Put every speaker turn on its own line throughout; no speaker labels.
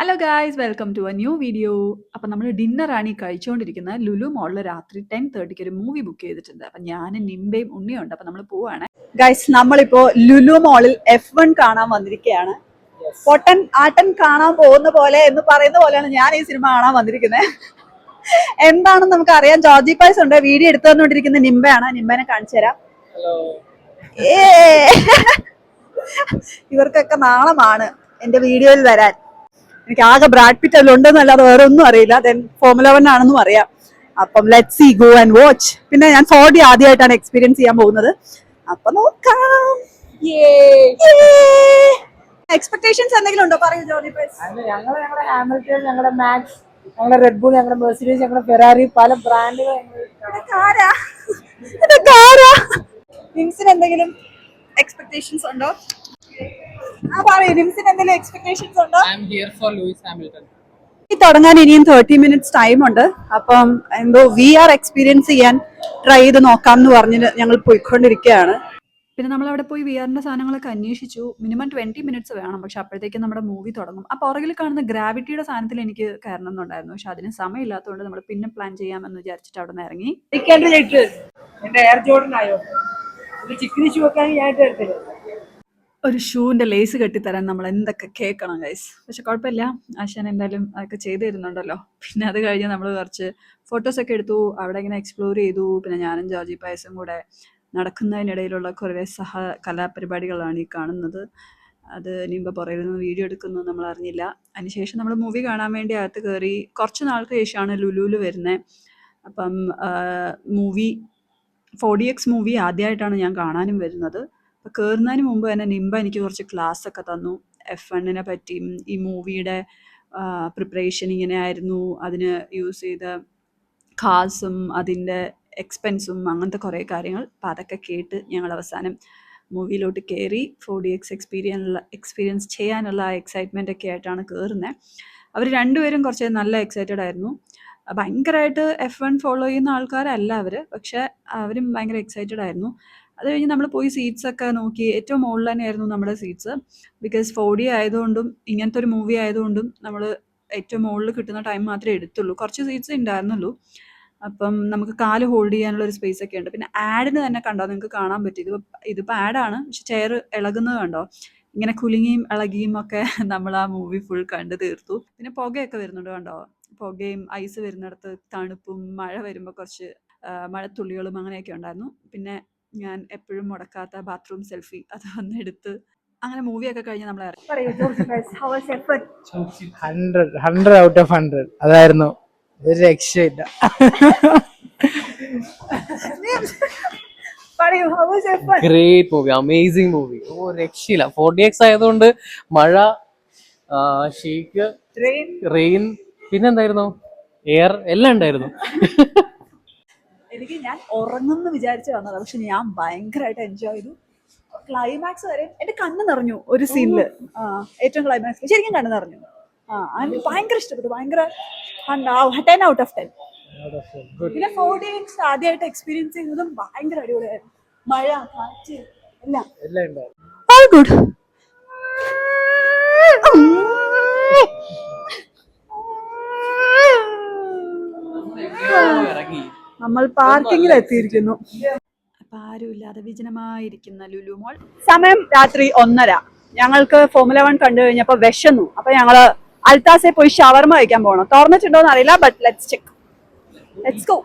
Hello guys, welcome to a new video. അപ്പം നമ്മൾ ഡിന്നറാണ് ഈ കഴിച്ചുകൊണ്ടിരിക്കുന്നത്. ലുലു മോളിൽ രാത്രി 10:30 ഒരു മൂവി ബുക്ക് ചെയ്തിട്ടുണ്ട്. അപ്പം ഞാനും നിമ്പയും ഉണ്ണിയുണ്ട്. അപ്പം നമ്മൾ പോവാണ്. ഗൈസ്, നമ്മളിപ്പോ ലുലു മോളിൽ F1 കാണാൻ വന്നിരിക്കുകയാണ്. പൊട്ടൻ ആട്ടൻ കാണാൻ പോകുന്ന പോലെ എന്ന് പറയുന്ന പോലെയാണ് ഞാൻ ഈ സിനിമ കാണാൻ വന്നിരിക്കുന്നത്. എന്താണെന്ന് നമുക്ക് അറിയാം. ജോർജി പൈസ് ഉണ്ട്. വീഡിയോ എടുത്തു തന്നുകൊണ്ടിരിക്കുന്ന നിമ്പയാണ്. നിമ്പനെ കാണിച്ചു തരാം. ഇവർക്കൊക്കെ നാളമാണ് എന്റെ വീഡിയോയിൽ വരാൻ. എനിക്ക് ആകെ ബ്രാഡ് പിറ്റ് എല്ലാം ഉണ്ടെന്നല്ലാതെ വേറെ ഒന്നും അറിയില്ല. ദെൻ ഫോർമുല 1 ആണെന്നും അറിയാം. അപ്പം let's see, go and watch. പിന്നെ ഞാൻ 4D ആദ്യമായിട്ടാണ് എക്സ്പീരിയൻസ് ചെയ്യാൻ പോകുന്നത്. അപ്പൊ നോക്കാം. എക്സ്പെക്ടേഷൻസ് എന്തെങ്കിലും ഉണ്ടോ? പറയൂ ജോർജി പൈസ്.
ഞങ്ങളുടെ ഹാമിൽട്ടൺ, ഞങ്ങളുടെ മാക്സ്, ഞങ്ങളുടെ റെഡ് ബുൾ, ഞങ്ങളുടെ മെർസിഡീസ്, ഞങ്ങളുടെ ഫെറാറി, പല ബ്രാൻഡുകൾ.
നിംസിന് എന്തെങ്കിലും എക്സ്പെക്ടേഷൻസ് ഉണ്ടോ? തുടങ്ങാൻ ഇനിയും 30 minutes ടൈം ഉണ്ട്. അപ്പം എന്തോ VR എക്സ്പീരിയൻസ് ചെയ്യാൻ ട്രൈ ചെയ്ത് നോക്കാം എന്ന് പറഞ്ഞ് ഞങ്ങൾ പോയിക്കൊണ്ടിരിക്കുകയാണ്. പിന്നെ നമ്മൾ അവിടെ പോയി VR-ന്റെ സാധനങ്ങളൊക്കെ അന്വേഷിച്ചു. മിനിമം 20 minutes വേണം. പക്ഷെ അപ്പോഴത്തേക്കും നമ്മുടെ മൂവി തുടങ്ങും. ആ പുറകിൽ കാണുന്ന ഗ്രാവിറ്റിയുടെ സാധനത്തിൽ എനിക്ക് കയറണം എന്നുണ്ടായിരുന്നു. പക്ഷെ അതിന് സമയമില്ലാത്തതുകൊണ്ട് നമ്മൾ പിന്നെ പ്ലാൻ ചെയ്യാമെന്ന് വിചാരിച്ചിട്ട് അവിടെ നിന്ന് ഇറങ്ങി. ഒരു ഷൂവിന്റെ ലേസ് കെട്ടിത്തരാൻ നമ്മൾ എന്തൊക്കെ കേൾക്കണം ഗൈസ്. പക്ഷെ കുഴപ്പമില്ല, ആശാൻ എന്തായാലും അതൊക്കെ ചെയ്തു തരുന്നുണ്ടല്ലോ. പിന്നെ അത് കഴിഞ്ഞ് നമ്മൾ കുറച്ച് ഫോട്ടോസൊക്കെ എടുത്തു. അവിടെ ഇങ്ങനെ എക്സ്പ്ലോർ ചെയ്തു. പിന്നെ ഞാനും ജോർജി പൈസും കൂടെ നടക്കുന്നതിനിടയിലുള്ള കുറേ കലാപരിപാടികളാണ് ഈ കാണുന്നത്. അത് നിമ്പ പുറകിൽ നിന്ന് വീഡിയോ എടുക്കുന്നത് നമ്മൾ അറിഞ്ഞില്ല. അതിനുശേഷം നമ്മൾ മൂവി കാണാൻ വേണ്ടി അകത്ത് കയറി. കുറച്ച് നാൾക്ക് ശേഷമാണ് ലുലുവിൽ വരുന്നത്. അപ്പം മൂവി 4DX മൂവി ആദ്യമായിട്ടാണ് ഞാൻ കാണാനും വരുന്നത്. അപ്പോൾ കയറുന്നതിന് മുമ്പ് തന്നെ നിമ്പ എനിക്ക് കുറച്ച് ക്ലാസ് ഒക്കെ തന്നു. F1-നെ പറ്റിയും ഈ മൂവിയുടെ പ്രിപ്പറേഷൻ ഇങ്ങനെയായിരുന്നു, അതിന് യൂസ് ചെയ്ത കാസും അതിൻ്റെ എക്സ്പെൻസും അങ്ങനത്തെ കുറേ കാര്യങ്ങൾ. അപ്പോൾ അതൊക്കെ കേട്ട് ഞങ്ങൾ അവസാനം മൂവിയിലോട്ട് കയറി. 4DX എക്സ്പീരിയൻസ് ചെയ്യാനുള്ള ആ എക്സൈറ്റ്മെൻ്റ് ഒക്കെ ആയിട്ടാണ് കയറുന്നത്. അവർ രണ്ടുപേരും കുറച്ച് നല്ല എക്സൈറ്റഡ് ആയിരുന്നു. ഭയങ്കരമായിട്ട് F1 ഫോളോ ചെയ്യുന്ന ആൾക്കാരല്ല അവർ, പക്ഷെ അവരും ഭയങ്കര എക്സൈറ്റഡ് ആയിരുന്നു. അത് കഴിഞ്ഞ് നമ്മൾ പോയി സീറ്റ്സ് ഒക്കെ നോക്കി. ഏറ്റവും മുകളിൽ തന്നെയായിരുന്നു നമ്മുടെ സീറ്റ്സ്. ബിക്കോസ് 4D ആയതുകൊണ്ടും ഇങ്ങനത്തെ ഒരു മൂവി ആയതുകൊണ്ടും നമ്മൾ ഏറ്റവും മുകളിൽ കിട്ടുന്ന ടൈം മാത്രമേ എടുത്തുള്ളൂ. കുറച്ച് സീറ്റ്സ് ഉണ്ടായിരുന്നുള്ളൂ. അപ്പം നമുക്ക് കാല് ഹോൾഡ് ചെയ്യാനുള്ള ഒരു സ്പേസ് ഒക്കെ ഉണ്ട്. പിന്നെ ആഡിന് തന്നെ കണ്ടോ, നിങ്ങൾക്ക് കാണാൻ പറ്റും. ഇതിപ്പോൾ ആഡാണ്, പക്ഷെ ചെയർ ഇളകുന്നത് കണ്ടോ, ഇങ്ങനെ കുലുങ്ങിയും ഇളകിയും ഒക്കെ നമ്മൾ ആ മൂവി ഫുൾ കണ്ട് തീർത്തു. പിന്നെ പുകയൊക്കെ വരുന്നുണ്ട് കണ്ടോ, പുകയും ഐസ് വരുന്നിടത്ത് തണുപ്പും മഴ വരുമ്പോൾ കുറച്ച് മഴത്തുള്ളികളും അങ്ങനെയൊക്കെ ഉണ്ടായിരുന്നു. പിന്നെ ഞാൻ എപ്പോഴും മുടക്കാത്ത ബാത്റൂം സെൽഫി അത് വന്നെടുത്ത് അങ്ങനെ മൂവിയൊക്കെ കഴിഞ്ഞ് നമ്മൾ ഇറങ്ങി.
100 out of 100 അതായിരുന്നു. ഒരു രക്ഷയില്ല. Great movie, amazing movie. ഓ രക്ഷയില്ല. 4DX ആയതുകൊണ്ട് മഴ, ഷേക്ക്, റെയിൻ, പിന്നെന്തായിരുന്നു, എയർ എല്ലാം ഉണ്ടായിരുന്നു.
ഞാൻ ഉറങ്ങുമെന്ന് വിചാരിച്ചു വന്നതാണ്, പക്ഷെ ഞാൻ ഭയങ്കരമായിട്ട് എൻജോയ് ചെയ്തു. ക്ലൈമാക്സ് വരെ എന്റെ കണ്ണ് നിറഞ്ഞു. ഒരു സീനില് ഏറ്റവും ക്ലൈമാക്സ് ശരിക്കും കണ്ണ് നിറഞ്ഞു. എനിക്ക് ഭയങ്കര ഇഷ്ടപ്പെട്ടു. ഭയങ്കര 10 out of 10. പിന്നെ 4DX ആദ്യമായിട്ട് എക്സ്പീരിയൻസ് ചെയ്യുന്നതും ഭയങ്കര അടിപൊളിയായിരുന്നു. മഴ, കാറ്റ് എല്ലാം ഓൾ ഗുഡ്. നമ്മൾ പാർക്കിങ്ങിൽ എത്തിയിരിക്കുന്നു. അപ്പൊ ആരുമില്ലാതെ വിജനമായിരിക്കുന്ന ലുലു മോൾ. സമയം രാത്രി 1:30. ഞങ്ങൾക്ക് ഫോർമുല 1 കണ്ടു കഴിഞ്ഞപ്പോ വിശന്നു. അപ്പൊ ഞങ്ങള് അൽത്താസെ പോയി ഷവർമ കഴിക്കാൻ പോകണം. തുറന്നിട്ടുണ്ടോന്ന് അറിയില്ല, but let's check. Let's go.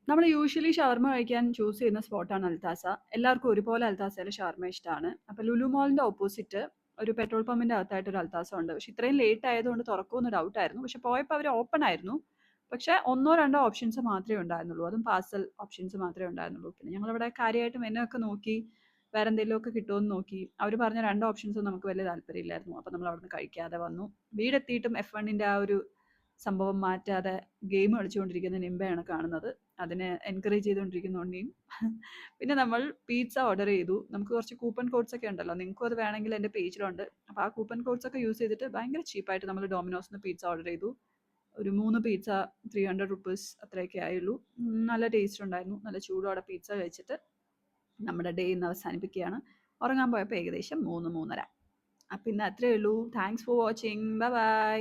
നമ്മൾ യൂഷ്വലി ഷവർമ കഴിക്കാൻ ചൂസ് ചെയ്യുന്ന സ്പോട്ടാണ് അൽത്താസ. എല്ലാവർക്കും ഒരുപോലെ അൽത്താസയിലെ ഷവർമ ഇഷ്ടമാണ്. അപ്പോൾ ലുലു മോളിൻ്റെ ഓപ്പോസിറ്റ് ഒരു പെട്രോൾ പമ്പിൻ്റെ അകത്തായിട്ട് ഒരു അൽത്താസ ഉണ്ട്. പക്ഷെ ഇത്രയും ലേറ്റ് ആയതുകൊണ്ട് തുറക്കുമെന്ന് ഡൗട്ടായിരുന്നു. പക്ഷെ പോയപ്പോൾ അവർ ഓപ്പൺ ആയിരുന്നു. പക്ഷേ 1-2 ഓപ്ഷൻസ് മാത്രമേ ഉണ്ടായിരുന്നുള്ളൂ. അതും പാർസൽ ഓപ്ഷൻസ് മാത്രമേ ഉണ്ടായിരുന്നുള്ളൂ. പിന്നെ ഞങ്ങളിവിടെ കാര്യമായിട്ട് മെനു ഒക്കെ നോക്കി, വേറെ എന്തെങ്കിലുമൊക്കെ കിട്ടുമെന്ന് നോക്കി. അവർ പറഞ്ഞ 2 ഓപ്ഷൻസും നമുക്ക് വലിയ താല്പര്യമില്ലായിരുന്നു. അപ്പോൾ നമ്മൾ അവിടെ നിന്ന് കഴിക്കാതെ വന്നു. വീടെത്തിയിട്ടും F1-ന്റെ ആ ഒരു സംഭവം മാറ്റാതെ ഗെയിം കളിച്ചുകൊണ്ടിരിക്കുന്ന നിമ്പയാണ് കാണുന്നത്. അതിനെ എൻകറേജ് ചെയ്തുകൊണ്ടിരിക്കുന്ന ഉണ്ണിയും. പിന്നെ നമ്മൾ പിസ്സ ഓർഡർ ചെയ്തു. നമുക്ക് കുറച്ച് കൂപ്പൺ കോഡ്സ് ഒക്കെ ഉണ്ടല്ലോ, നിങ്ങൾക്കും അത് വേണമെങ്കിൽ എൻ്റെ പേജിലുണ്ട്. അപ്പോൾ ആ കൂപ്പൺ കോഡ്സ് ഒക്കെ യൂസ് ചെയ്തിട്ട് ഭയങ്കര ചീപ്പായിട്ട് നമ്മൾ ഡൊമിനോസിന് പിസ്സ ഓർഡർ ചെയ്തു. ഒരു 3 പിസ്സ 300 rupees അത്രയൊക്കെ ആയുള്ളൂ. നല്ല ടേസ്റ്റ് ഉണ്ടായിരുന്നു. നല്ല ചൂടോടെ പിസ്സ കഴിച്ചിട്ട് നമ്മുടെ ഡേ ഇന്ന് അവസാനിപ്പിക്കുകയാണ്. ഉറങ്ങാൻ പോയപ്പോൾ ഏകദേശം 3-3:30. അപ്പം ഇന്ന് അത്രയേ ഉള്ളൂ. Thanks for watching. Bye bye.